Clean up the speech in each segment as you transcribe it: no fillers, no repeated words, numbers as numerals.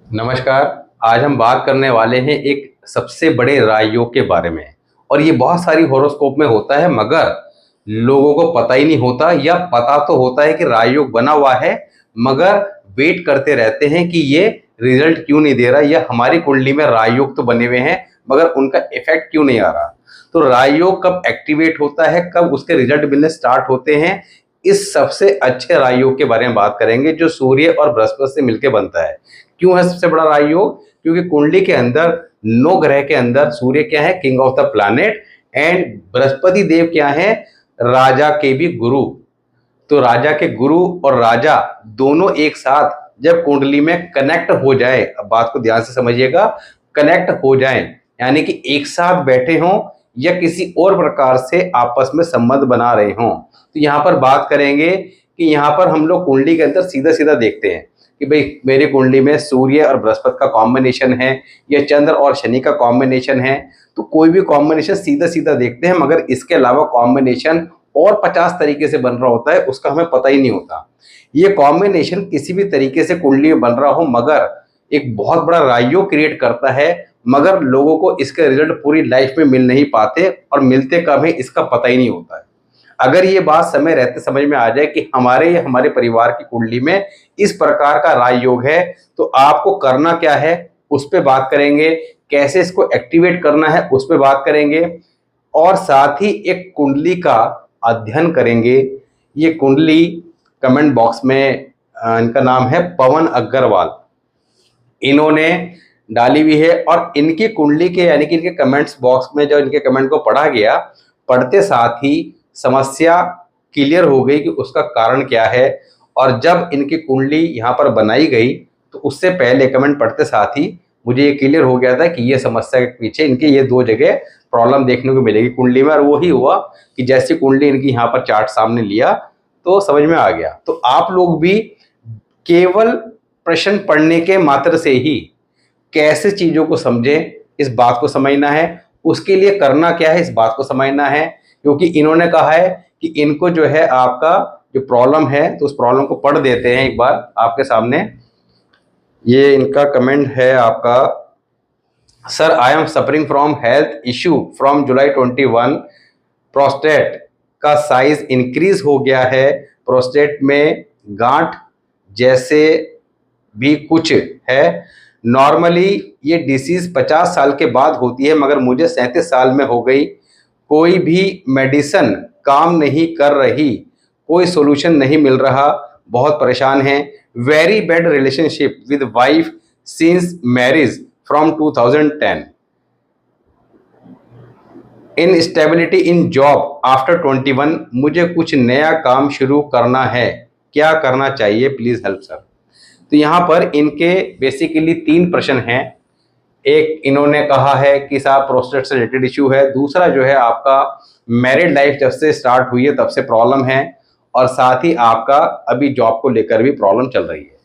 नमस्कार। आज हम बात करने वाले हैं एक सबसे बड़े राजयोग के बारे में। और ये बहुत सारी हॉरोस्कोप में होता है, मगर लोगों को पता ही नहीं होता, या पता तो होता है कि राजयोग बना हुआ है, मगर वेट करते रहते हैं कि ये रिजल्ट क्यों नहीं दे रहा, या हमारी कुंडली में राजयोग तो बने हुए हैं मगर उनका इफेक्ट क्यों नहीं आ रहा। तो राजयोग कब एक्टिवेट होता है, कब उसके रिजल्ट मिलने स्टार्ट होते हैं, इस सबसे अच्छे राजयोग के बारे में बात करेंगे जो सूर्य और बृहस्पति से मिलकर बनता है। क्यों है सबसे बड़ा राजयोग? क्योंकि कुंडली के अंदर 9 ग्रह के अंदर सूर्य क्या है? King of the planet. And बृहस्पति देव क्या है? राजा के भी गुरु। तो राजा के गुरु और राजा दोनों एक साथ जब कुंडली में कनेक्ट हो जाए, अब बात को ध्यान से समझिएगा, कनेक्ट हो जाए यानी कि एक साथ बैठे हों या किसी और प्रकार से आपस में संबंध बना रहे हों, तो यहाँ पर बात करेंगे कि यहाँ पर हम लोग कुंडली के अंदर सीधा सीधा देखते हैं कि भाई मेरी कुंडली में सूर्य और बृहस्पति का कॉम्बिनेशन है या चंद्र और शनि का कॉम्बिनेशन है। तो कोई भी कॉम्बिनेशन सीधा सीधा देखते हैं, मगर इसके अलावा कॉम्बिनेशन और 50 तरीके से बन रहा होता है, उसका हमें पता ही नहीं होता। ये कॉम्बिनेशन किसी भी तरीके से कुंडली में बन रहा हो, मगर एक बहुत बड़ा राजयोग क्रिएट करता है, मगर लोगों को इसके रिजल्ट पूरी लाइफ में मिल नहीं पाते, और मिलते कब है इसका पता ही नहीं होता है। अगर ये बात समय रहते समझ में आ जाए कि हमारे या हमारे परिवार की कुंडली में इस प्रकार का राजयोग है, तो आपको करना क्या है उस पर बात करेंगे, कैसे इसको एक्टिवेट करना है उस पर बात करेंगे, और साथ ही एक कुंडली का अध्ययन करेंगे। ये कुंडली कमेंट बॉक्स में इनका नाम है पवन अग्रवाल, इन्होंने डाली हुई है। और इनकी कुंडली के यानी कि इनके कमेंट्स बॉक्स में जब इनके कमेंट को पढ़ा गया, पढ़ते साथ ही समस्या क्लियर हो गई कि उसका कारण क्या है। और जब इनकी कुंडली यहाँ पर बनाई गई, तो उससे पहले कमेंट पढ़ते साथ ही मुझे ये क्लियर हो गया था कि ये समस्या के पीछे इनकी ये 2 जगह प्रॉब्लम देखने को मिलेगी कुंडली में। और वही हुआ कि जैसी कुंडली इनकी यहाँ पर चार्ट सामने लिया तो समझ में आ गया। तो आप लोग भी केवल प्रश्न पढ़ने के मात्र से ही कैसे चीज़ों को समझें, इस बात को समझना है। उसके लिए करना क्या है, इस बात को समझना है। क्योंकि इन्होंने कहा है कि इनको जो है आपका जो प्रॉब्लम है, तो उस प्रॉब्लम को पढ़ देते हैं एक बार आपके सामने। ये इनका कमेंट है आपका, sir I am suffering from health issue from July 21। Prostate का साइज इंक्रीज हो गया है, प्रोस्टेट में गांठ जैसे भी कुछ है। नॉर्मली ये डिसीज 50 साल के बाद होती है, मगर मुझे 37 साल में हो गई। कोई भी मेडिसिन काम नहीं कर रही, कोई सोल्यूशन नहीं मिल रहा, बहुत परेशान हैं। Very bad relationship with wife since marriage from 2010। Instability in job after 21। मुझे कुछ नया काम शुरू करना है, क्या करना चाहिए, प्लीज हेल्प सर। तो यहाँ पर इनके बेसिकली 3 प्रश्न हैं। एक इन्होंने कहा है कि साहब प्रोस्टेट से रिलेटेड इश्यू है, दूसरा जो है आपका मैरिड लाइफ जब से स्टार्ट हुई है तब से प्रॉब्लम है, और साथ ही आपका अभी जॉब को लेकर भी प्रॉब्लम चल रही है।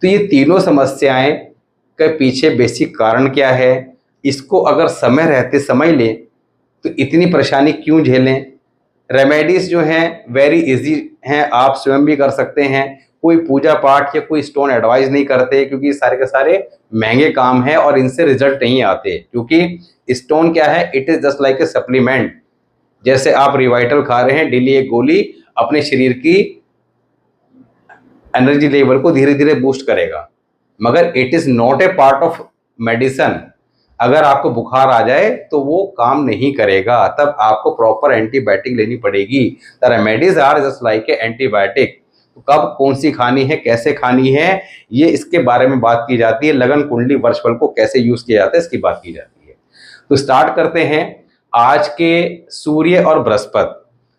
तो ये तीनों समस्याएं के पीछे बेसिक कारण क्या है, इसको अगर समय रहते समझ लें तो इतनी परेशानी क्यों झेलें। रेमेडीज जो हैं वेरी इजी हैं, आप स्वयं भी कर सकते हैं। कोई पूजा पाठ या कोई स्टोन एडवाइस नहीं करते, क्योंकि ये सारे के सारे महंगे काम हैं और इनसे रिजल्ट नहीं आते। क्योंकि स्टोन क्या है, it is just like A supplement. जैसे आप रिवाइटल खा रहे हैं डेली, एक गोली अपने शरीर की एनर्जी लेवल को धीरे धीरे बूस्ट करेगा, मगर it is not a part of medicine. अगर आपको बुखार आ जाए तो वो काम नहीं करेगा, तब आपको प्रॉपर एंटीबायोटिक लेनी पड़ेगी। The remedies are just like a antibiotic. तो कब कौन सी खानी है, कैसे खानी है, ये इसके बारे में बात की जाती है। लगन कुंडली वर्षफल को कैसे यूज किया जाता है, इसकी बात की जाती है। तो स्टार्ट करते हैं आज के सूर्य और बृहस्पति।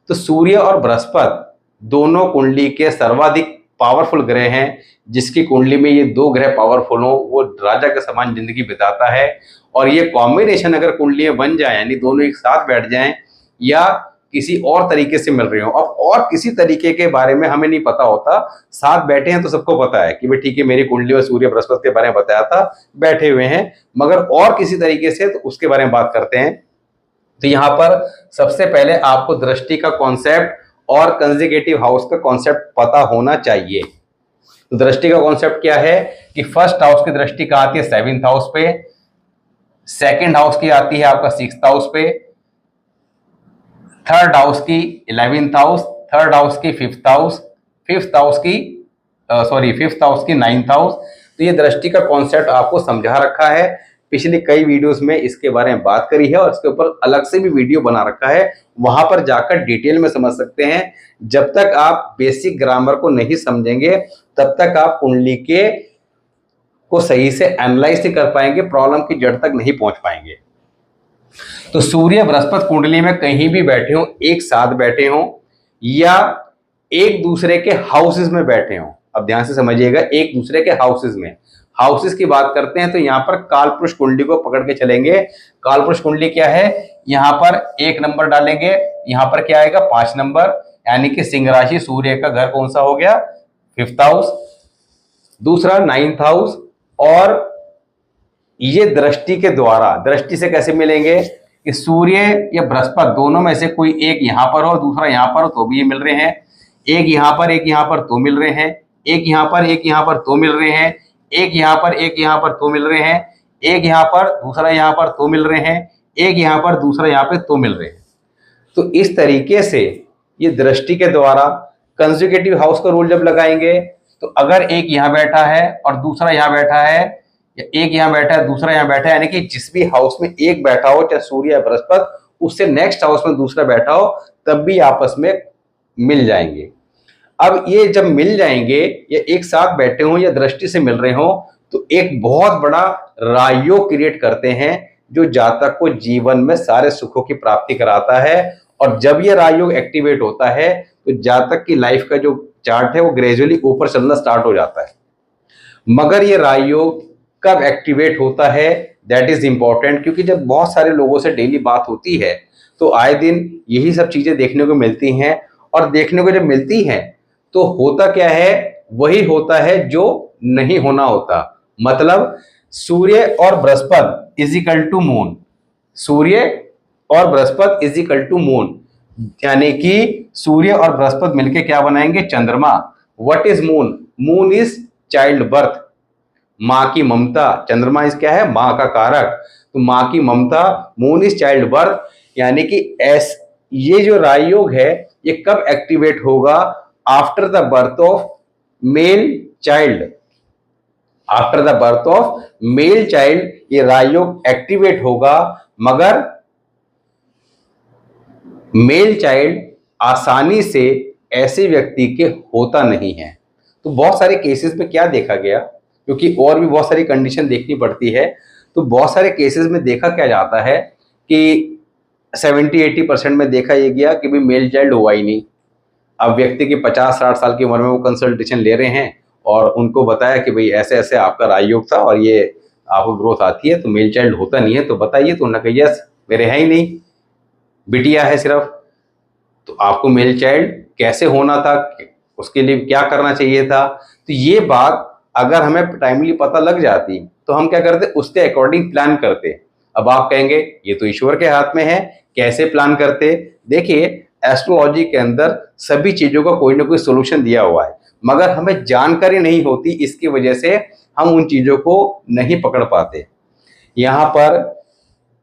तो सूर्य और बृहस्पति दोनों कुंडली के सर्वाधिक पावरफुल ग्रह हैं। जिसकी कुंडली में ये 2 ग्रह पावरफुल हो, वो राजा के समान जिंदगी बिताता है। और ये कॉम्बिनेशन अगर कुंडली में बन जाए, यानी दोनों एक साथ बैठ जाएं, या किसी और तरीके से मिल रहे हो, अब और किसी तरीके के बारे में हमें नहीं पता होता, साथ बैठे हैं तो सबको पता है कि भाई ठीक है मेरी कुंडली में सूर्य बृहस्पति के बारे में बताया था, बैठे हुए हैं, मगर और किसी तरीके से तो उसके बारे में बात करते हैं। तो यहाँ पर सबसे पहले आपको दृष्टि का कॉन्सेप्ट और कंसेक्यूटिव हाउस का कॉन्सेप्ट पता होना चाहिए। तो दृष्टि का कॉन्सेप्ट क्या है कि फर्स्ट हाउस की दृष्टि कहाँ आती है? 7th हाउस पे। सेकेंड हाउस की आती है आपका 6th हाउस पे। थर्ड हाउस की 11th हाउस, थर्ड हाउस की 5th हाउस, फिफ्थ हाउस की फिफ्थ हाउस की 9th हाउस। तो ये दृष्टि का कॉन्सेप्ट आपको समझा रखा है, पिछली कई वीडियोस में इसके बारे में बात करी है और इसके ऊपर अलग से भी वीडियो बना रखा है, वहां पर जाकर डिटेल में समझ सकते हैं। जब तक आप बेसिक ग्रामर को नहीं समझेंगे तब तक आप कुंडली के को सही से एनालाइज नहीं कर पाएंगे, प्रॉब्लम की जड़ तक नहीं पहुंच पाएंगे। तो सूर्य बृहस्पति कुंडली में कहीं भी बैठे हो, एक साथ बैठे हो या एक दूसरे के हाउसेस में बैठे हो, अब ध्यान से समझिएगा, एक दूसरे के हाउसेस में, हाउसेस की बात करते हैं तो यहां पर कालपुरुष कुंडली को पकड़ के चलेंगे। कालपुरुष कुंडली क्या है? यहां पर 1 नंबर डालेंगे, यहां पर क्या आएगा? 5 नंबर, यानी कि सिंह राशि, सूर्य का घर कौन सा हो गया? 5th हाउस, दूसरा 9th हाउस। और ये दृष्टि के द्वारा, दृष्टि से कैसे मिलेंगे कि सूर्य या बृहस्पति दोनों में से कोई एक यहां पर हो, दूसरा यहां पर हो तो भी ये मिल रहे हैं, एक यहां पर एक यहां पर तो मिल रहे हैं, एक यहां पर एक यहां पर तो मिल रहे हैं, एक यहां पर एक यहां पर तो मिल रहे हैं, एक यहां पर दूसरा यहां पर तो मिल रहे हैं, एक यहां पर दूसरा यहां पे तो मिल रहे हैं। तो इस तरीके से ये दृष्टि के द्वारा कंसेक्यूटिव हाउस का रूल जब लगाएंगे तो अगर एक यहां बैठा है और दूसरा यहां बैठा है, या एक यहां बैठा है दूसरा यहां बैठा है, यानी कि जिस भी हाउस में एक बैठा हो, चाहे सूर्य या बृहस्पति, उससे नेक्स्ट हाउस में दूसरा बैठा हो, तब भी आपस में मिल जाएंगे। अब ये जब मिल जाएंगे या एक साथ बैठे हो या दृष्टि से मिल रहे हो तो एक बहुत बड़ा राजयोग क्रिएट करते हैं जो जातक को जीवन में सारे सुखों की प्राप्ति कराता है। और जब ये राजयोग एक्टिवेट होता है तो जातक की लाइफ का जो चार्ट है वो ग्रेजुअली ऊपर चलना स्टार्ट हो जाता है। मगर ये राजयोग कब एक्टिवेट होता है, दैट इज इंपॉर्टेंट, क्योंकि जब बहुत सारे लोगों से डेली बात होती है तो आए दिन यही सब चीजें देखने को मिलती हैं। और देखने को जब मिलती हैं तो होता क्या है? वही होता है जो नहीं होना होता। मतलब सूर्य और बृहस्पति इज इक्वल टू मून, सूर्य और बृहस्पति इज इक्वल टू मून, यानी कि सूर्य और बृहस्पति मिलके क्या बनाएंगे? चंद्रमा। What is moon? Moon is child birth, माँ की ममता। चंद्रमा इस क्या है? माँ का कारक, तो माँ की ममता। मून इज चाइल्ड बर्थ, यानी कि ये जो राजयोग है ये कब एक्टिवेट होगा? After the birth of male child, after the birth of male child ये राजयोग एक्टिवेट होगा। मगर मेल चाइल्ड आसानी से ऐसे व्यक्ति के होता नहीं है। तो बहुत सारे केसेस में क्या देखा गया, क्योंकि और भी बहुत सारी कंडीशन देखनी पड़ती है, तो बहुत सारे केसेस में देखा क्या जाता है कि 70-80% में देखा ये गया कि भाई मेल चाइल्ड हुआ ही नहीं। अब व्यक्ति की 50-60 साल की उम्र में वो कंसल्टेशन ले रहे हैं और उनको बताया कि भाई ऐसे ऐसे आपका राजयोग था और ये आपको ग्रोथ आती है, तो मेल चाइल्ड होता नहीं है, तो बताइए। तो उन्होंने कहा यस मेरे है ही नहीं, बिटिया है सिर्फ। तो आपको मेल चाइल्ड कैसे होना था, उसके लिए क्या करना चाहिए था? तो ये बात अगर हमें टाइमली पता लग जाती तो हम क्या करते? उसके अकॉर्डिंग प्लान करते। अब आप कहेंगे ये तो ईश्वर के हाथ में है, कैसे प्लान करते? देखिए, एस्ट्रोलॉजी के अंदर सभी चीजों का कोई ना कोई सोल्यूशन दिया हुआ है, मगर हमें जानकारी नहीं होती, इसकी वजह से हम उन चीजों को नहीं पकड़ पाते। यहाँ पर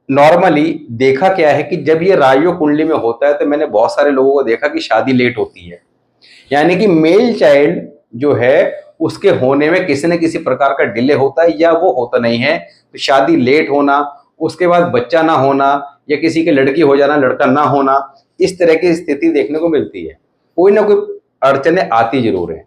नॉर्मली देखा क्या है कि जब ये राजयोग कुंडली में होता है तो मैंने बहुत सारे लोगों को देखा कि शादी लेट होती है, यानी कि मेल चाइल्ड जो है उसके होने में किसी न किसी प्रकार का डिले होता है या वो होता नहीं है। तो शादी लेट होना, उसके बाद बच्चा ना होना, या किसी के लड़की हो जाना लड़का ना होना, इस तरह की स्थिति देखने को मिलती है। कोई ना कोई अड़चने आती जरूर है।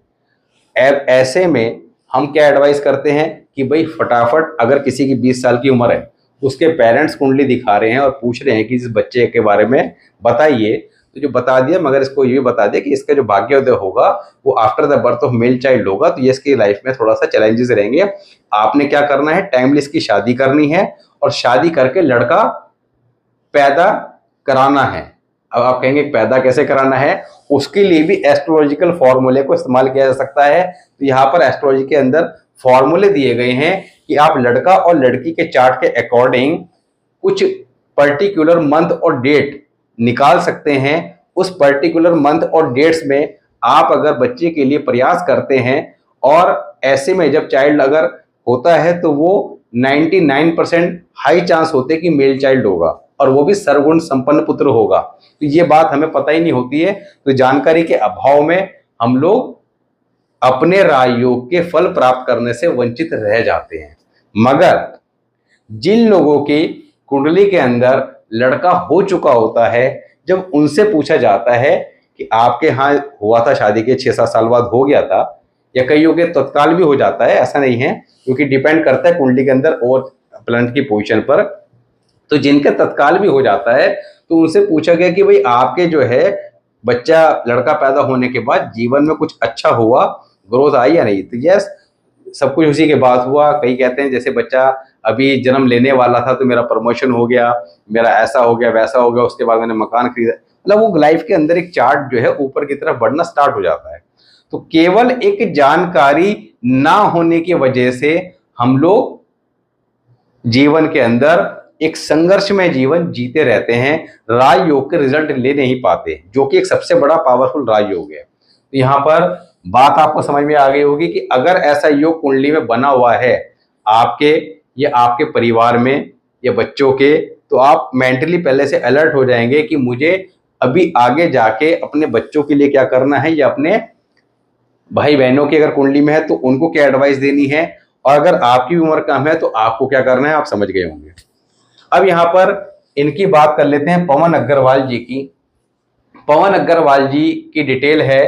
अब ऐसे में हम क्या एडवाइस करते हैं कि भाई फटाफट, अगर किसी की 20 साल की उम्र है, उसके पेरेंट्स कुंडली दिखा रहे हैं और पूछ रहे हैं कि इस बच्चे के बारे में बताइए, तो जो बता दिया, मगर इसको ये भी बता दिया कि इसका जो भाग्योदय होगा वो after the birth of male child होगा, तो ये इसकी लाइफ में थोड़ा सा चैलेंजेस रहेंगे। आपने क्या करना है? टाइमली इसकी शादी करनी है और शादी करके लड़का पैदा कराना है। अब आप कहेंगे पैदा कैसे कराना है? उसके लिए भी एस्ट्रोलॉजिकल फॉर्मूले को इस्तेमाल किया जा सकता है। तो यहाँ पर एस्ट्रोलॉजी के अंदर फॉर्मूले दिए गए हैं कि आप लड़का और लड़की के चार्ट के अकॉर्डिंग कुछ पर्टिकुलर मंथ और डेट निकाल सकते हैं। उस पर्टिकुलर मंथ और डेट्स में आप अगर बच्चे के लिए प्रयास करते हैं और ऐसे में जब चाइल्ड अगर होता है तो वो 99% हाई चांस होते हैं कि मेल चाइल्ड होगा, और वो भी सर्वगुण संपन्न पुत्र होगा। तो ये बात हमें पता ही नहीं होती है, तो जानकारी के अभाव में हम लोग अपने राजयोग के फल प्राप्त करने से वंचित रह जाते हैं। मगर जिन लोगों की कुंडली के अंदर लड़का हो चुका होता है, जब उनसे पूछा जाता है कि आपके यहाँ हुआ था शादी के 6-7 साल बाद हो गया था, या कईयों के तत्काल भी हो जाता है, ऐसा नहीं है, क्योंकि डिपेंड करता है कुंडली के अंदर और प्लैनेट की पोजीशन पर। तो जिनके तत्काल भी हो जाता है तो उनसे पूछा गया कि भाई आपके जो है बच्चा लड़का पैदा होने के बाद जीवन में कुछ अच्छा हुआ, ग्रोथ आई या नहीं। तो यस, सब कुछ उसी के बाद हुआ। कई कहते हैं जैसे बच्चा अभी जन्म लेने वाला था तो मेरा प्रमोशन हो गया, मेरा ऐसा हो गया वैसा हो गया, उसके बाद मैंने मकान खरीदा। मतलब वो लाइफ के अंदर एक चार्ट जो है ऊपर की तरफ बढ़ना स्टार्ट हो जाता है। तो केवल एक जानकारी ना होने की वजह से हम लोग जीवन के अंदर एक संघर्षमय जीवन जीते रहते हैं, राजयोग के रिजल्ट ले नहीं पाते, जो कि एक सबसे बड़ा पावरफुल राजयोग है। तो यहाँ पर बात आपको समझ में आ गई होगी कि अगर ऐसा योग कुंडली में बना हुआ है आपके या आपके परिवार में या बच्चों के, तो आप मेंटली पहले से अलर्ट हो जाएंगे कि मुझे अभी आगे जाके अपने बच्चों के लिए क्या करना है, या अपने भाई बहनों की अगर कुंडली में है तो उनको क्या एडवाइस देनी है, और अगर आपकी भी उम्र कम है तो आपको क्या करना है, आप समझ गए होंगे। अब यहाँ पर इनकी बात कर लेते हैं पवन अग्रवाल जी की। पवन अग्रवाल जी की डिटेल है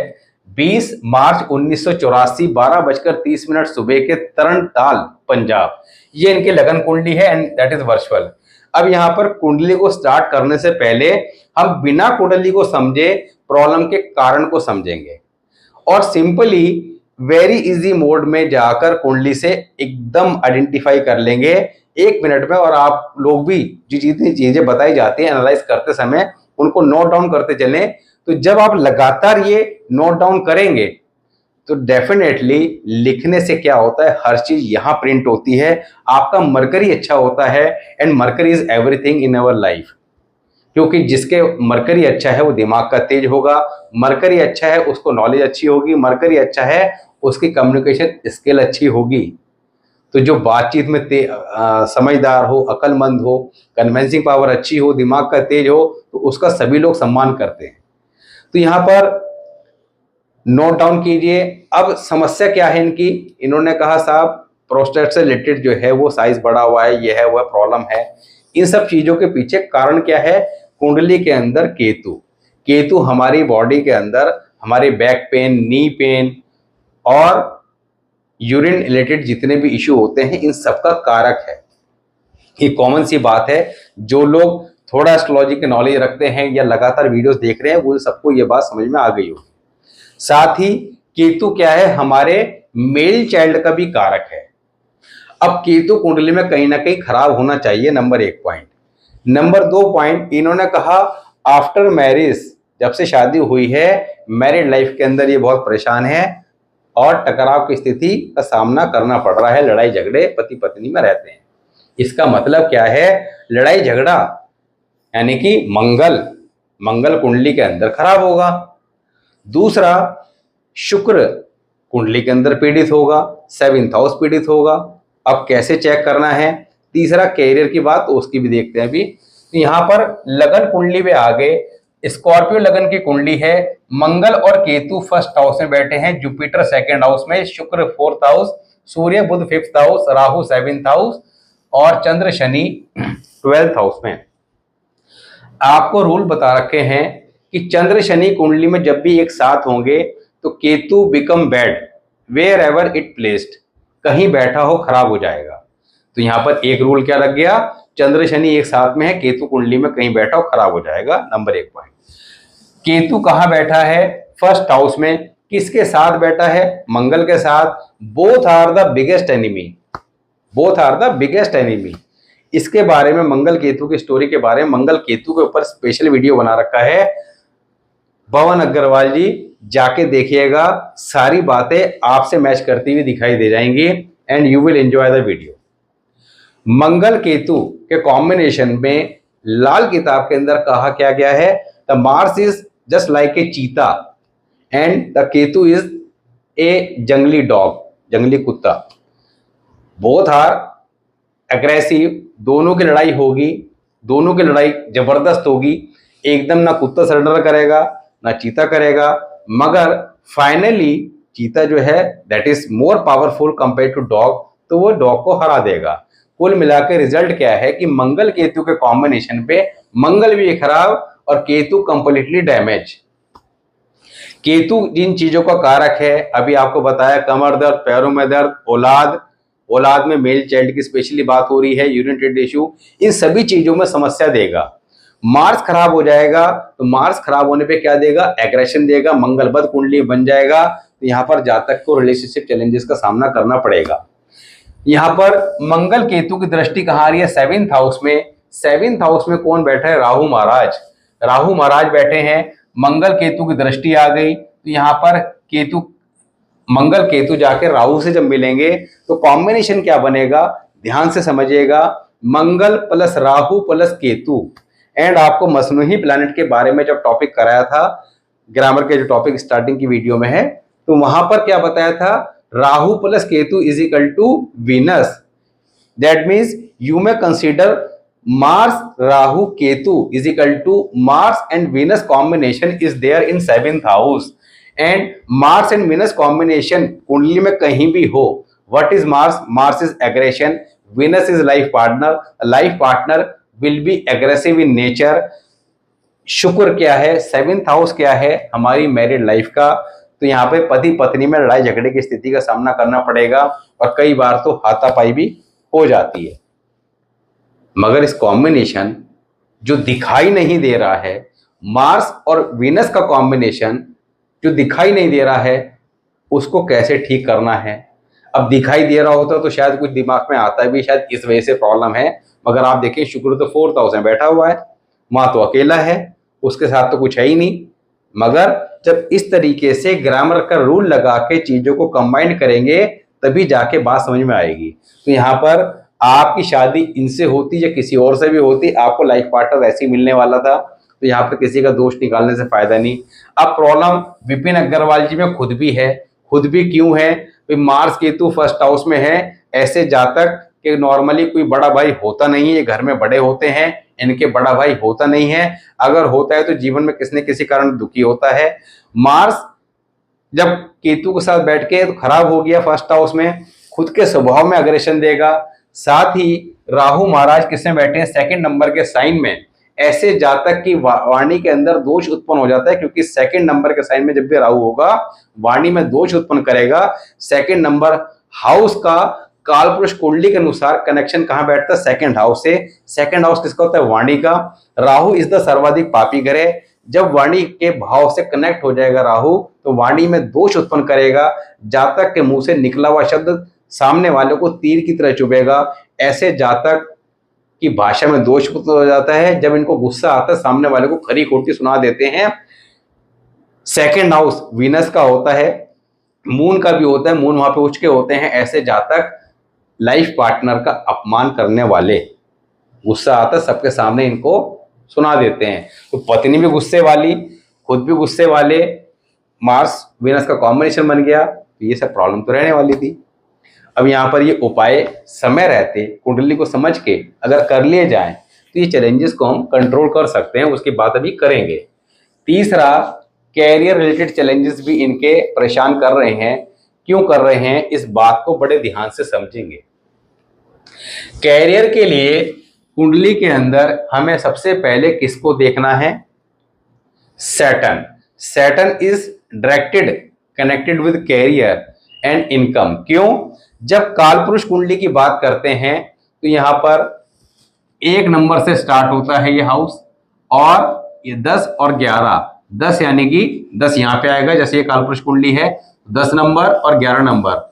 20 मार्च 1984 12:30 सुबह के तरनताल पंजाब। ये इनकी लगन कुंडली है एंड दैट इज वर्चुअल। अब यहाँ पर कुंडली को स्टार्ट करने से पहले हम बिना कुंडली को समझे प्रॉब्लम के कारण को समझेंगे, और सिंपली वेरी इजी मोड में जाकर कुंडली से एकदम आइडेंटिफाई कर लेंगे 1 मिनट में। और आप लोग भी जो जितनी चीजें बताई जाती हैं एनालाइज करते समय उनको नोट डाउन करते चलें। तो जब आप लगातार ये नोट डाउन करेंगे तो डेफिनेटली लिखने से क्या होता है, हर चीज यहां प्रिंट होती है। आपका मरकरी अच्छा होता है, and mercury is everything in our life, क्योंकि जिसके मरकरी अच्छा है वो दिमाग का तेज होगा, मरकरी अच्छा है उसको नॉलेज अच्छी होगी, मरकरी अच्छा है उसकी कम्युनिकेशन स्किल अच्छी होगी। तो जो बातचीत में समझदार हो, अक्लमंद हो, कन्विंसिंग पावर अच्छी हो, दिमाग का तेज हो, तो उसका सभी लोग सम्मान करते हैं। तो यहाँ पर नोट डाउन कीजिए। अब समस्या क्या है इनकी, इन्होंने कहा साहब प्रोस्टेट से रिलेटेड जो है वो साइज बढ़ा हुआ है, ये है वह प्रॉब्लम है। इन सब चीजों के पीछे कारण क्या है, कुंडली के अंदर केतु। केतु हमारी बॉडी के अंदर हमारे बैक पेन, नी पेन और यूरिन रिलेटेड जितने भी इश्यू होते हैं इन सबका कारक है। ये कॉमन सी बात है, जो लोग थोड़ा एस्ट्रोलॉजी के नॉलेज रखते हैं या लगातार वीडियोस देख रहे हैं वो सबको ये बात समझ में आ गई होगी। साथ ही केतु क्या है, हमारे मेल चाइल्ड का भी कारक है। अब केतु कुंडली में कहीं ना कहीं खराब होना चाहिए, नंबर 1 पॉइंट। नंबर 2 पॉइंट, इन्होंने कहा आफ्टर मैरिज, जब से शादी हुई है मैरिड लाइफ के अंदर ये बहुत परेशान है और टकराव की स्थिति का सामना करना पड़ रहा है, लड़ाई झगड़े पति पत्नी में रहते हैं। इसका मतलब क्या है, लड़ाई झगड़ा यानी कि मंगल कुंडली के अंदर खराब होगा। दूसरा, शुक्र कुंडली के अंदर पीड़ित होगा, 7th हाउस पीड़ित होगा। अब कैसे चेक करना है। तीसरा, कैरियर की बात, तो उसकी भी देखते हैं अभी। तो यहाँ पर लगन कुंडली में आगे स्कॉर्पियो लगन की कुंडली है, मंगल और केतु 1st हाउस में बैठे हैं, जुपिटर 2nd हाउस में, शुक्र 4th हाउस, सूर्य बुध 5th house, Rahu 7th house और चंद्र शनि 12th हाउस में। आपको रूल बता रखे हैं कि चंद्र शनि कुंडली में जब भी एक साथ होंगे तो Ketu become bad wherever it placed, कहीं बैठा हो खराब हो जाएगा। तो यहाँ पर एक रूल क्या लग गया, चंद्र शनि एक साथ में है, केतु कुंडली में कहीं बैठा हो खराब हो जाएगा। नंबर 1 पॉइंट, केतु कहाँ बैठा है, 1st हाउस में। किसके साथ बैठा है, मंगल के साथ। Both are the biggest enemy, both are the biggest enemy. इसके बारे में, मंगल केतु की स्टोरी के बारे में, मंगल केतु के ऊपर स्पेशल वीडियो बना रखा है पवन अग्रवाल जी, जाके देखिएगा। सारी बातें आपसे मैच करती हुई दिखाई दे जाएंगी and you will enjoy the video. मंगल केतु के कॉम्बिनेशन में लाल किताब के अंदर कहा क्या गया है, the Mars is just like ए चीता and the Ketu is a जंगली डॉग। जंगली कुत्ता, बोथ आर एग्रेसिव, दोनों की लड़ाई होगी, दोनों की लड़ाई जबरदस्त होगी। एकदम ना कुत्ता सरेंडर करेगा ना चीता करेगा, मगर फाइनली चीता जो है that is more powerful compare to dog, तो वो डॉग को हरा देगा। कुल मिलाकर रिजल्ट क्या है कि मंगल केतु के कॉम्बिनेशन पे मंगल भी खराब और केतु कंप्लीटली डैमेज। केतु जिन चीजों का कारक है, अभी आपको बताया, कमर दर्द, पैरों में दर्द, औलाद में मेल चाइल्ड की स्पेशली बात हो रही है, यूरिन इश्यू, इन सभी चीजों में समस्या देगा। मार्स खराब हो जाएगा तो मार्स खराब होने पे क्या देगा, एग्रेशन देगा, मंगल बद कुंडली बन जाएगा, तो यहाँ पर जातक को रिलेशनशिप चैलेंजेस का सामना करना पड़ेगा। यहाँ पर मंगल केतु की दृष्टि कहाँ आ रही है, 7th हाउस में। 7th हाउस में कौन बैठा है, राहु महाराज। राहु महाराज बैठे हैं, मंगल केतु की दृष्टि आ गई, तो यहाँ पर मंगल केतु जाके राहु से जब मिलेंगे तो कॉम्बिनेशन क्या बनेगा, ध्यान से समझिएगा, मंगल प्लस राहु प्लस केतु। एंड आपको मसनूही प्लैनेट के बारे में जब टॉपिक कराया था, ग्रामर के जो टॉपिक स्टार्टिंग की वीडियो में है, तो वहां पर क्या बताया था, Rahu plus Ketu is equal to Venus. That means you may consider Mars Rahu Ketu is equal to Mars and Venus combination is there in 7th house. And Mars and Venus combination कुंडली में कहीं भी हो, what is Mars, Mars is aggression, Venus is life partner, life partner will be aggressive in nature. Shukra क्या है, 7th house क्या है, हमारी मैरिड लाइफ का, तो यहाँ पे पति पत्नी में लड़ाई झगड़े की स्थिति का सामना करना पड़ेगा और कई बार तो हाथापाई भी हो जाती है। मगर इस कॉम्बिनेशन जो दिखाई नहीं दे रहा है, मार्स और वीनस का कॉम्बिनेशन जो दिखाई नहीं दे रहा है, उसको कैसे ठीक करना है। अब दिखाई दे रहा होता तो शायद कुछ दिमाग में आता भी, शायद इस वजह से प्रॉब्लम है, मगर आप देखिए शुक्र तो 4th हाउस में बैठा हुआ है, माँ तो अकेला है, उसके साथ तो कुछ है ही नहीं। मगर जब इस तरीके से ग्रामर का रूल लगा के चीजों को कंबाइन करेंगे तभी जाके बात समझ में आएगी। तो यहाँ पर आपकी शादी इनसे होती या किसी और से भी होती, आपको लाइफ पार्टनर ऐसे ही मिलने वाला था, तो यहाँ पर किसी का दोष निकालने से फायदा नहीं। अब प्रॉब्लम विपिन अग्रवाल जी में खुद भी है। खुद भी क्यों है, मार्स केतु 1st हाउस में है, ऐसे जातक कि नॉर्मली कोई बड़ा भाई होता नहीं है, ये घर में बड़े होते हैं, इनके बड़ा भाई होता नहीं है, अगर होता है तो जीवन में किसी न किसी कारण दुखी होता है। मार्स जब केतु के साथ बैठ के तो खराब हो गया 1st हाउस में, खुद के स्वभाव में अग्रेशन देगा। साथ ही राहु महाराज किसमें बैठे हैं, 2nd नंबर के साइन में, ऐसे जातक की वाणी के अंदर दोष उत्पन्न हो जाता है, क्योंकि 2nd नंबर के साइन में जब भी राहु होगा वाणी में दोष उत्पन्न करेगा। 2nd नंबर हाउस का कालपुरुष कुंडली के अनुसार कनेक्शन कहां बैठता है, 2nd हाउस से। 2nd हाउस किसका होता है, वाणी का। राहु इज द सर्वाधिक पापी ग्रह, जब वाणी के भाव से कनेक्ट हो जाएगा राहु तो वाणी में दोष उत्पन्न करेगा। जातक के मुंह से निकला हुआ शब्द सामने वाले को तीर की तरह चुभेगा। ऐसे जातक की भाषा में दोष उत्पन्न हो जाता है, जब इनको गुस्सा आता है सामने वाले को खरी खोटी सुना देते हैं। 2nd हाउस वीनस का होता है, मून का भी होता है, मून वहां पे उच्च के होते हैं। ऐसे जातक लाइफ पार्टनर का अपमान करने वाले, गुस्सा आता है सबके सामने इनको सुना देते हैं, तो पत्नी भी गुस्से वाली, खुद भी गुस्से वाले, मार्स वीनस का कॉम्बिनेशन बन गया, तो ये सब प्रॉब्लम तो रहने वाली थी। अब यहाँ पर ये उपाय समय रहते कुंडली को समझ के अगर कर लिए जाएं तो ये चैलेंजेस को हम कंट्रोल कर सकते हैं, उसकी बात अभी करेंगे। तीसरा, कैरियर रिलेटेड चैलेंजेस भी इनके परेशान कर रहे हैं। क्यों कर रहे हैं, इस बात को बड़े ध्यान से समझेंगे। कैरियर के लिए कुंडली के अंदर हमें सबसे पहले किसको देखना है, Saturn. Saturn is directed connected with career and income. क्यों, जब कालपुरुष कुंडली की बात करते हैं तो यहां पर 1 नंबर से स्टार्ट होता है ये हाउस, और ये 10 और 11, 10 यानी कि 10 यहां पे आएगा, जैसे ये कालपुरुष कुंडली है 10 नंबर और 11 नंबर।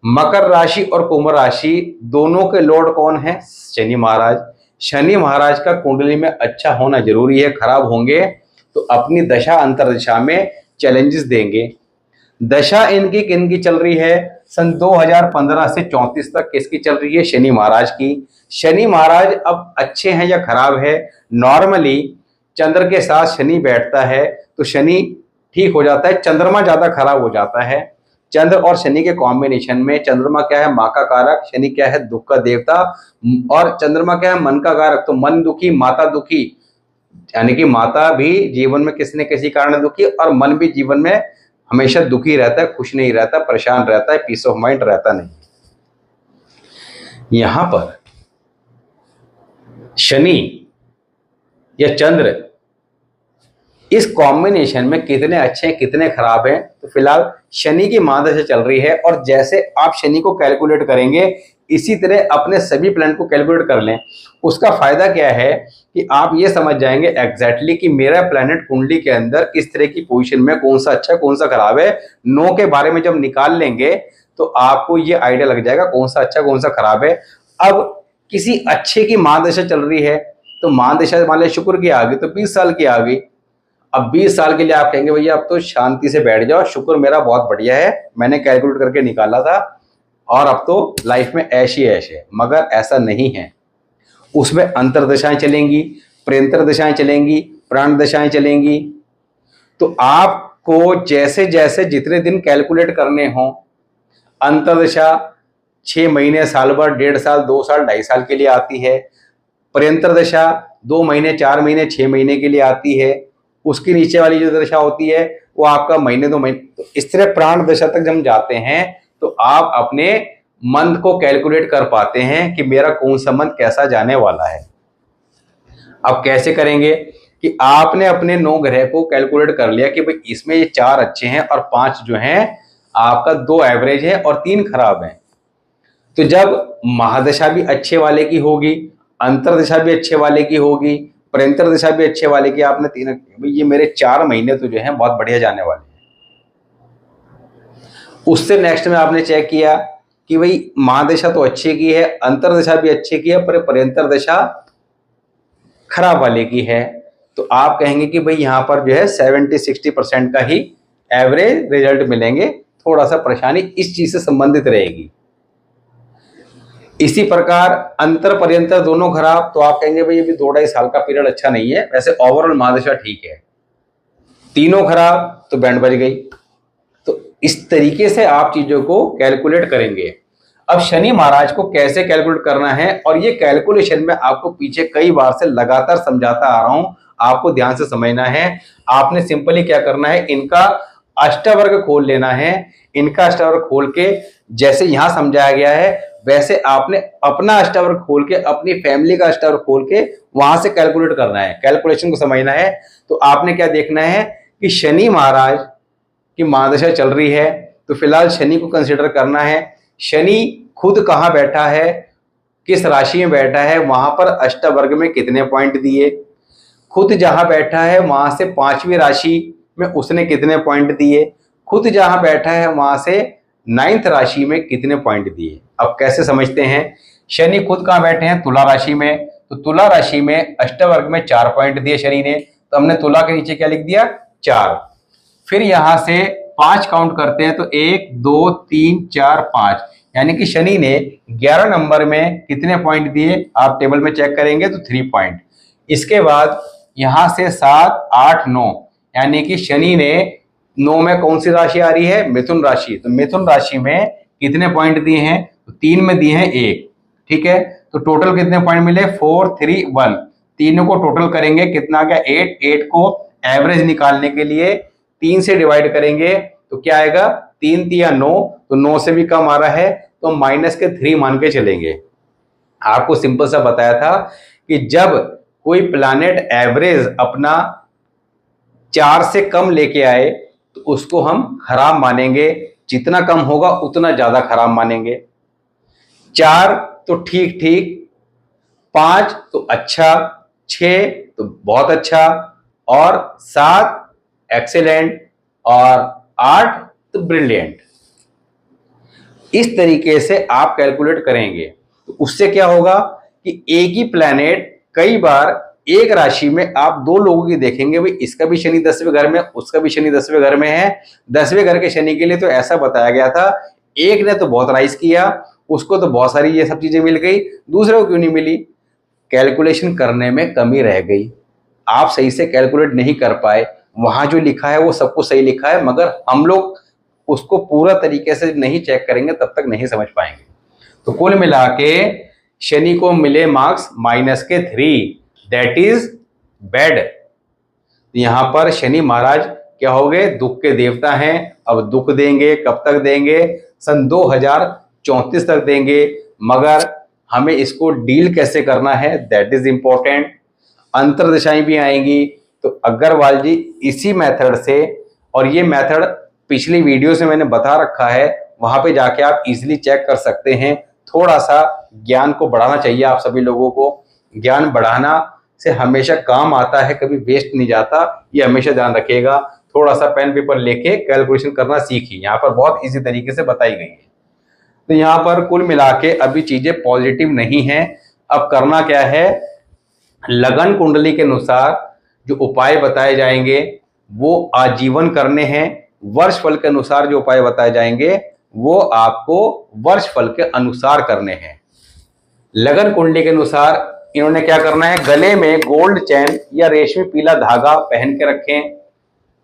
मकर राशि और कुंभ राशि दोनों के लॉर्ड कौन है, शनि महाराज। शनि महाराज का कुंडली में अच्छा होना जरूरी है, खराब होंगे तो अपनी दशा अंतरदशा में चैलेंजेस देंगे। दशा इनकी किन की चल रही है, सन 2015 से 34 तक किसकी चल रही है, शनि महाराज की। शनि महाराज अब अच्छे हैं या खराब है, नॉर्मली चंद्र के साथ शनि बैठता है तो शनि ठीक हो जाता है, चंद्रमा ज्यादा खराब हो जाता है। चंद्र और शनि के कॉम्बिनेशन में चंद्रमा क्या है, माँ का कारक, शनि क्या है, दुख का देवता, और चंद्रमा क्या है, मन का कारक। तो मन दुखी, माता दुखी, यानी कि माता भी जीवन में किसी न किसी कारण दुखी, और मन भी जीवन में हमेशा दुखी रहता है, खुश नहीं रहता, परेशान रहता है, पीस ऑफ माइंड रहता नहीं। यहां पर शनि या चंद्र इस कॉम्बिनेशन में कितने अच्छे हैं, कितने खराब हैं, तो फिलहाल शनि की महादशा चल रही है, और जैसे आप शनि को कैलकुलेट करेंगे इसी तरह अपने सभी प्लैनेट को कैलकुलेट कर लें। उसका फायदा क्या है कि आप ये समझ जाएंगे एग्जैक्टली कि मेरा प्लैनेट कुंडली के अंदर किस तरह की पोजीशन में, कौन सा अच्छा कौन सा खराब है। 9 के बारे में जब निकाल लेंगे तो आपको ये आइडिया लग जाएगा कौन सा अच्छा कौन सा खराब है। अब किसी अच्छे की महादशा चल रही है, तो महादशा मान लिया शुक्र की आ गई, तो 20 साल की आ गई। अब 20 साल के लिए आप कहेंगे भैया अब तो शांति से बैठ जाओ, शुक्र मेरा बहुत बढ़िया है, मैंने कैलकुलेट करके निकाला था और अब तो लाइफ में ऐश ही ऐश है। मगर ऐसा नहीं है, उसमें अंतर्दशाएं चलेंगी, प्रेंतर दशाएं चलेंगी, प्राण दशाएं चलेंगी। तो आपको जैसे जैसे जितने दिन कैलकुलेट करने हों, अंतर्दशा 6 महीने, साल भर, 1.5 साल, 2 साल, 2.5 साल के लिए आती है। प्रेंतर दशा 2 महीने, 4 महीने, 6 महीने के लिए आती है। उसकी नीचे वाली जो दशा होती है वो आपका महीने 2 महीने। तो इस तरह प्राण दशा तक जब हम जाते हैं तो आप अपने मंथ को कैलकुलेट कर पाते हैं कि मेरा कौन सा मंथ कैसा जाने वाला है। अब कैसे करेंगे कि आपने अपने 9 ग्रह को कैलकुलेट कर लिया कि भाई इसमें ये 4 अच्छे हैं और 5 जो हैं आपका 2 एवरेज है और 3 खराब हैं। तो जब महादशा भी अच्छे वाले की होगी, अंतरदशा भी अच्छे वाले की होगी, प्रेंतर दशा भी अच्छे वाले की, आपने 3, भाई ये मेरे 4 महीने तो जो है बहुत बढ़िया जाने वाले हैं। उससे नेक्स्ट में आपने चेक किया कि भाई महादशा तो अच्छे की है, अंतरदशा भी अच्छे की है, पर प्रेंतर दशा खराब वाले की है। तो आप कहेंगे कि भाई यहाँ पर जो है 70-60% का ही एवरेज रिजल्ट मिलेंगे, थोड़ा सा परेशानी इस चीज से संबंधित रहेगी। इसी प्रकार अंतर पर्यंतर दोनों खराब, तो आप कहेंगे भाई ये भी 2-2.5 साल का पीरियड अच्छा नहीं है, वैसे ओवरऑल महादशा ठीक है। तीनों खराब तो बैंड बज गई। तो इस तरीके से आप चीजों को कैलकुलेट करेंगे। अब शनि महाराज को कैसे कैलकुलेट करना है, और ये कैलकुलेशन में आपको पीछे कई बार से लगातार समझाता आ रहा हूं, आपको ध्यान से समझना है। आपने सिंपली क्या करना है, इनका अष्टवर्ग खोल लेना है। इनका अष्टवर्ग खोल के जैसे यहां समझाया गया है वैसे आपने अपना अष्टवर्ग खोल के, अपनी फैमिली का अष्टवर्ग खोल के वहां से कैलकुलेट करना है, कैलकुलेशन को समझना है। तो आपने क्या देखना है कि शनि महाराज की महादशा चल रही है, तो फिलहाल शनि को कंसिडर करना है। शनि खुद कहाँ बैठा है, किस राशि में बैठा है, वहां पर अष्टवर्ग में कितने पॉइंट दिए, खुद जहां बैठा है वहां से 5वीं राशि में उसने कितने पॉइंट दिए, खुद जहां बैठा है वहां से 9th राशि में कितने पॉइंट दिए। अब कैसे समझते हैं, शनि खुद कहां बैठे हैं, तुला राशि में, तो तुला राशि में अष्टवर्ग में 4 पॉइंट दिए शनि ने, तो हमने तुला के नीचे क्या लिख दिया 4। फिर यहां से 5 काउंट करते हैं, तो 1 2 3 4 5, यानी कि शनि ने 11 नंबर में कितने पॉइंट दिए, आप टेबल में चेक करेंगे तो 3 पॉइंट। इसके बाद यहां से 7 8 9, यानी कि शनि ने 9 में कौन सी राशि आ रही है, मिथुन राशि, तो मिथुन राशि में कितने पॉइंट दिए हैं, तो 3 में दिए हैं 1, ठीक है। तो टोटल कितने पॉइंट मिले, 4 3 1, तीनों को टोटल करेंगे कितना आ गया 8। 8 को एवरेज निकालने के लिए 3 से डिवाइड करेंगे तो क्या आएगा, 3 3 9, तो 9 से भी कम आ रहा है, तो माइनस के 3 मान के चलेंगे। आपको सिंपल सा बताया था कि जब कोई प्लैनेट एवरेज अपना 4 से कम लेके आए तो उसको हम खराब मानेंगे, जितना कम होगा उतना ज्यादा खराब मानेंगे। 4 तो ठीक ठीक, 5 तो अच्छा, 6 तो बहुत अच्छा, और 7 एक्सेलेंट, और 8 तो ब्रिलियंट। इस तरीके से आप कैलकुलेट करेंगे तो उससे क्या होगा कि एक ही प्लैनेट कई बार एक राशि में आप 2 लोगों की देखेंगे, भाई इसका भी शनि 10वें घर में, उसका भी शनि 10वें घर में है। 10वें घर के शनि के लिए तो ऐसा बताया गया था, एक ने तो बहुत राइज किया, उसको तो बहुत सारी ये सब चीजें मिल गई, दूसरे को क्यों नहीं मिली, कैलकुलेशन करने में कमी रह गई, आप सही से कैलकुलेट नहीं कर पाए। वहां जो लिखा है वो सब कुछ सही लिखा है, मगर हम लोग उसको पूरा तरीके से नहीं चेक करेंगे तब तक नहीं समझ पाएंगे। तो कुल मिला के शनि को मिले मार्क्स -3, दैट इज बैड। यहां पर शनि महाराज क्या हो गए, दुख के देवता हैं। अब दुख देंगे, कब तक देंगे, सन 2034 तक देंगे, मगर हमें इसको डील कैसे करना है दैट इज इंपॉर्टेंट। अंतर्दशाएं भी आएंगी, तो अग्रवाल जी इसी मेथड से, और ये मेथड पिछली वीडियो से मैंने बता रखा है, वहां पे जाके आप इजीली चेक कर सकते हैं। थोड़ा सा ज्ञान को बढ़ाना चाहिए आप सभी लोगों को। ज्ञान बढ़ाना से हमेशा काम आता है, कभी वेस्ट नहीं जाता, ये हमेशा ध्यान रखिएगा। थोड़ा सा पेन पेपर लेके कैलकुलेशन करना सीखिए, यहाँ पर बहुत इजी तरीके से बताई गई है। तो यहाँ पर कुल मिला के अभी चीजें पॉजिटिव नहीं है। अब करना क्या है, लगन कुंडली के अनुसार जो उपाय बताए जाएंगे वो आजीवन करने हैं। वर्ष फल के अनुसार जो उपाय बताए जाएंगे वो आपको वर्ष फल के अनुसार करने हैं। लगन कुंडली के अनुसार इन्होंने क्या करना है, गले में गोल्ड चैन या रेशमी पीला धागा पहन के रखें।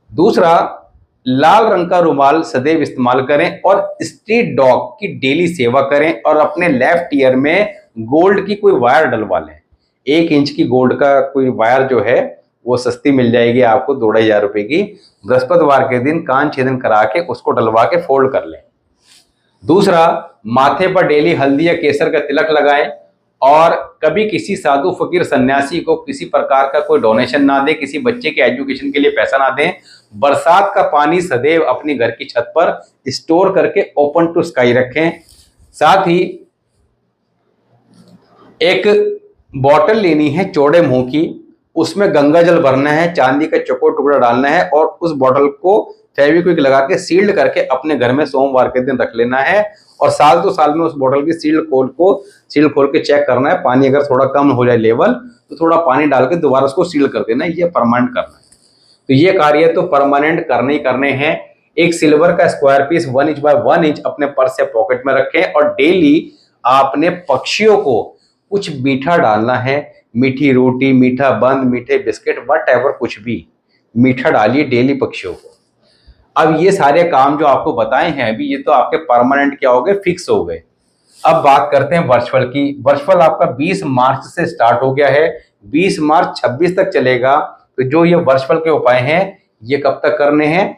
दूसरा, लाल रंग का रुमाल सदैव इस्तेमाल करें और स्ट्रीट डॉग की डेली सेवा करें और अपने लेफ्ट ईयर में गोल्ड की कोई वायर डलवा लें। 1 इंच की गोल्ड का कोई वायर जो है वो सस्ती मिल जाएगी आपको 2-2.5 रुपए की। बृहस्पतिवार के दिन कान छेदन करा के उसको डलवा के फोल्ड कर लें। दूसरा, माथे पर डेली हल्दी या केसर का तिलक लगाएं और कभी किसी साधु फकीर सन्यासी को किसी प्रकार का कोई डोनेशन ना दें, किसी बच्चे के एजुकेशन के लिए पैसा ना दें। बरसात का पानी सदैव अपने घर की छत पर स्टोर करके ओपन टू स्काई रखें। साथ ही एक बॉटल लेनी है चौड़े मुंह की, उसमें गंगा जल भरना है, चांदी का चौकोर टुकड़ा डालना है और उस बॉटल को फेविक्विक लगा के सील्ड करके अपने घर में सोमवार के दिन रख लेना है। और साल 2 साल में उस बोतल की सील खोल के चेक करना है। पानी अगर थोड़ा कम हो जाए लेवल तो थोड़ा पानी डाल के दोबारा उसको सील कर देना है, ये परमानेंट करना है। तो ये कार्य तो परमानेंट करने ही करने हैं। एक सिल्वर का square piece 1 inch by 1 inch अपने पर्स या पॉकेट में रखें और डेली आपने पक्षियों को कुछ मीठा डालना है। मीठी रोटी, मीठा बंद, मीठे बिस्किट, वट एवर, कुछ भी मीठा डालिए डेली पक्षियों को। अब ये सारे काम जो आपको बताए हैं अभी, ये तो आपके परमानेंट क्या हो गए, फिक्स हो गए। अब बात करते हैं वर्षफल की। वर्षफल आपका 20 मार्च से स्टार्ट हो गया है, 20 मार्च 26 तक चलेगा। तो जो ये वर्षफल के उपाय हैं ये कब तक करने हैं,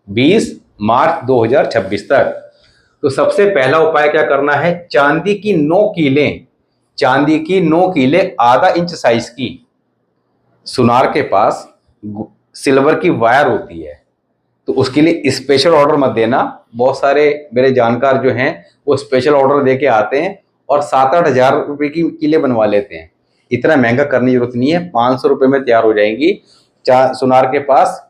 20 मार्च 2026 तक। तो सबसे पहला उपाय क्या करना है, चांदी की 9 कीलें, चांदी की 9 कीलें आधा इंच साइज की, सुनार के पास सिल्वर की वायर होती है। तो उसके लिए स्पेशल ऑर्डर मत देना। बहुत सारे मेरे जानकार जो हैं वो स्पेशल ऑर्डर दे के आते हैं और 7-8 हज़ार रुपये की कीलें बनवा लेते हैं। इतना महंगा करने की जरूरत नहीं है, 500 रुपये में तैयार हो जाएंगी। सुनार के पास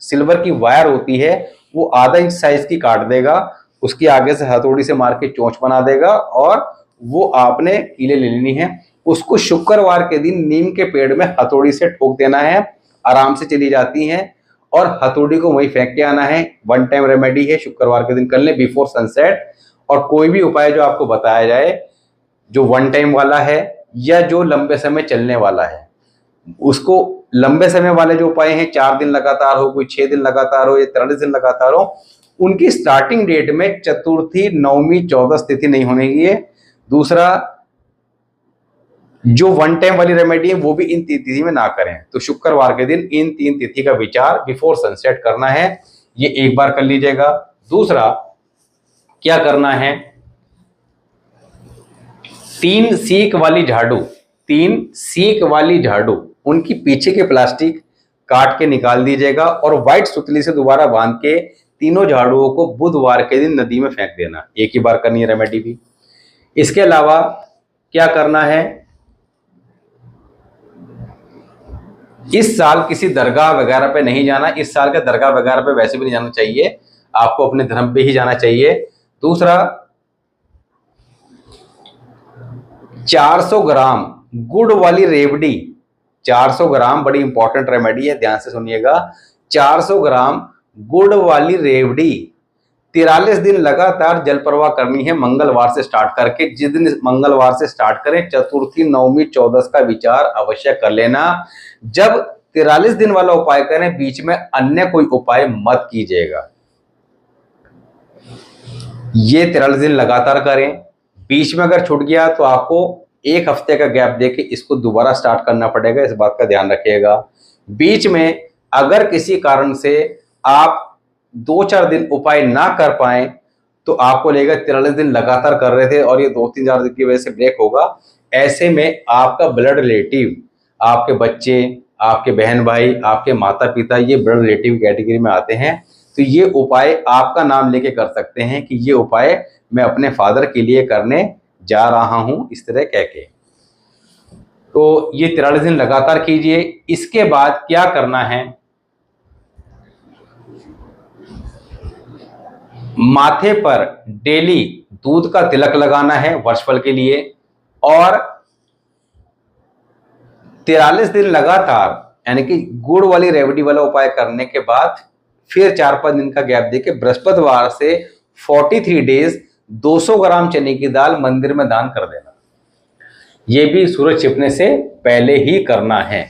सिल्वर की वायर होती है, वो आधा इंच साइज की काट देगा, उसकी आगे से हथौड़ी से मार के चोंच बना देगा और वो आपने कीले ले लेनी है। उसको शुक्रवार के दिन नीम के पेड़ में हथौड़ी से ठोक देना है, आराम से चली जाती हैं और हथौड़ी को वहीं फेंक के आना है। 1 टाइम रेमेडी है, शुक्रवार के दिन कर लें बिफोर सनसेट। और कोई भी उपाय जो आपको बताया जाए जो 1 टाइम वाला है या जो लंबे समय चलने वाला है, उसको लंबे समय वाले जो उपाय हैं 4 दिन लगातार हो, कोई 6 दिन लगातार हो या 43 दिन लगातार हो, उनकी स्टार्टिंग डेट में चतुर्थी, नवमी, 14 तिथि नहीं होने की है। दूसरा, जो 1 टाइम वाली रेमेडी है वो भी इन तिथि में ना करें। तो शुक्रवार के दिन इन 3 तिथि का विचार बिफोर सनसेट करना है, ये एक बार कर लीजिएगा। दूसरा क्या करना है, 3 सीख वाली झाड़ू, 3 सीख वाली झाड़ू, उनकी पीछे के प्लास्टिक काट के निकाल दीजिएगा और व्हाइट सुतली से दोबारा बांध के तीनों झाड़ुओं को बुधवार के दिन नदी में फेंक देना। एक ही बार करनी है रेमेडी भी। इसके अलावा क्या करना है, इस साल किसी दरगाह वगैरह पे नहीं जाना। इस साल के दरगाह वगैरह पे वैसे भी नहीं जाना चाहिए, आपको अपने धर्म पे ही जाना चाहिए। दूसरा, 400 ग्राम गुड़ वाली रेवड़ी, 400 ग्राम, बड़ी इंपॉर्टेंट रेमेडी है, ध्यान से सुनिएगा। 400 ग्राम गुड़ वाली रेवड़ी 43 दिन लगातार जल प्रवाह करनी है, मंगलवार से स्टार्ट करके। जिस दिन मंगलवार से स्टार्ट करें, चतुर्थी, नवमी, 14 का विचार अवश्य कर लेना। जब 43 दिन वाला उपाय करें, बीच में अन्य कोई उपाय मत कीजिएगा। ये 43 दिन लगातार करें। बीच में अगर छूट गया तो आपको 1 हफ्ते का गैप देके इसको दोबारा स्टार्ट करना पड़ेगा, इस बात का ध्यान रखिएगा। बीच में अगर किसी कारण से आप 2-4 दिन उपाय ना कर पाए तो आपको लगेगा 43 दिन लगातार कर रहे थे और ये 2-3-4 दिन की वजह से ब्रेक होगा। ऐसे में आपका ब्लड रिलेटिव, आपके बच्चे, आपके बहन भाई, आपके माता पिता, ये ब्लड रिलेटिव कैटेगरी में आते हैं। तो ये उपाय आपका नाम लेके कर सकते हैं कि ये उपाय मैं अपने फादर के लिए करने जा रहा हूं, इस तरह कह के। तो ये 43 दिन लगातार कीजिए। इसके बाद क्या करना है, माथे पर डेली दूध का तिलक लगाना है वर्षफल के लिए। और 43 दिन लगातार यानी कि गुड़ वाली रेवड़ी वाला उपाय करने के बाद फिर 4-5 दिन का गैप देके बृहस्पतिवार से 43 डेज 200 ग्राम चने की दाल मंदिर में दान कर देना। ये भी सूरज छिपने से पहले ही करना है।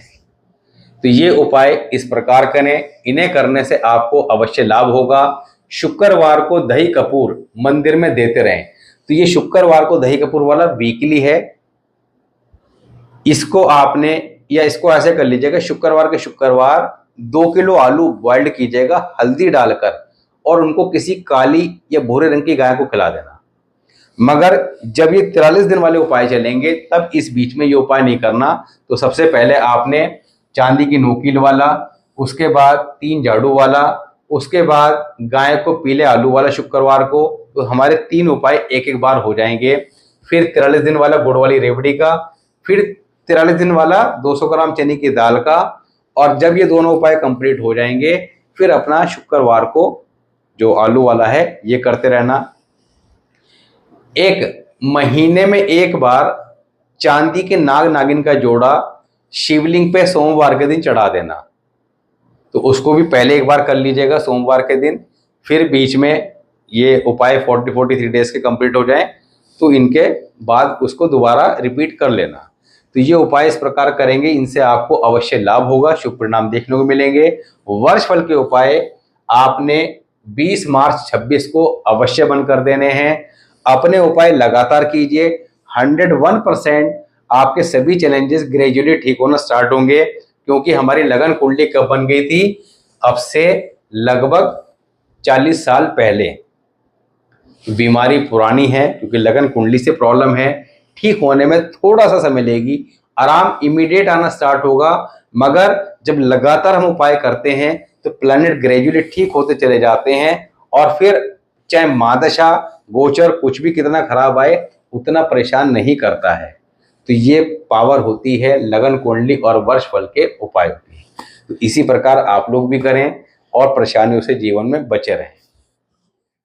तो ये उपाय इस प्रकार करें, इन्हें करने से आपको अवश्य लाभ होगा। शुक्रवार को दही कपूर मंदिर में देते रहें। तो ये शुक्रवार को दही कपूर वाला वीकली है, इसको आपने या इसको ऐसे कर लीजिएगा, शुक्रवार के शुक्रवार 2 किलो आलू बॉइल्ड कीजिएगा हल्दी डालकर और उनको किसी काली या भूरे रंग की गाय को खिला देना। मगर जब ये 43 दिन वाले उपाय चलेंगे तब इस बीच में ये उपाय नहीं करना। तो सबसे पहले आपने चांदी की नोकील वाला, उसके बाद 3 झाड़ू वाला, उसके बाद गाय को पीले आलू वाला शुक्रवार को। तो हमारे 3 उपाय एक बार हो जाएंगे। फिर 43 दिन वाला गुड़ वाली रेवड़ी का, फिर 43 दिन वाला 200 ग्राम चने की दाल का। और जब ये दोनों उपाय कंप्लीट हो जाएंगे फिर अपना शुक्रवार को जो आलू वाला है ये करते रहना। 1 महीने में 1 बार चांदी के नाग नागिन का जोड़ा शिवलिंग पे सोमवार के दिन चढ़ा देना। तो उसको भी पहले 1 बार कर लीजिएगा सोमवार के दिन। फिर बीच में ये उपाय 43 डेज के कंप्लीट हो जाए तो इनके बाद उसको दोबारा रिपीट कर लेना। तो ये उपाय इस प्रकार करेंगे, इनसे आपको अवश्य लाभ होगा, शुभ परिणाम देखने को मिलेंगे। वर्षफल के उपाय आपने 20 मार्च 26 को अवश्य बंद कर देने हैं। अपने उपाय लगातार कीजिए, 101% आपके सभी चैलेंजेस ग्रेजुअली ठीक होना स्टार्ट होंगे। क्योंकि हमारी लगन कुंडली कब बन गई थी, अब से लगभग 40 साल पहले। बीमारी पुरानी है क्योंकि लगन कुंडली से प्रॉब्लम है, ठीक होने में थोड़ा सा समय लेगी, आराम इमीडिएट आना स्टार्ट होगा। मगर जब लगातार हम उपाय करते हैं तो प्लैनेट ग्रेजुअली ठीक होते चले जाते हैं और फिर चाहे महादशा गोचर कुछ भी कितना खराब आए उतना परेशान नहीं करता है। तो ये पावर होती है लगन कुंडली और वर्षफल के उपायों की। तो इसी प्रकार आप लोग भी करें और परेशानियों से जीवन में बचे रहें।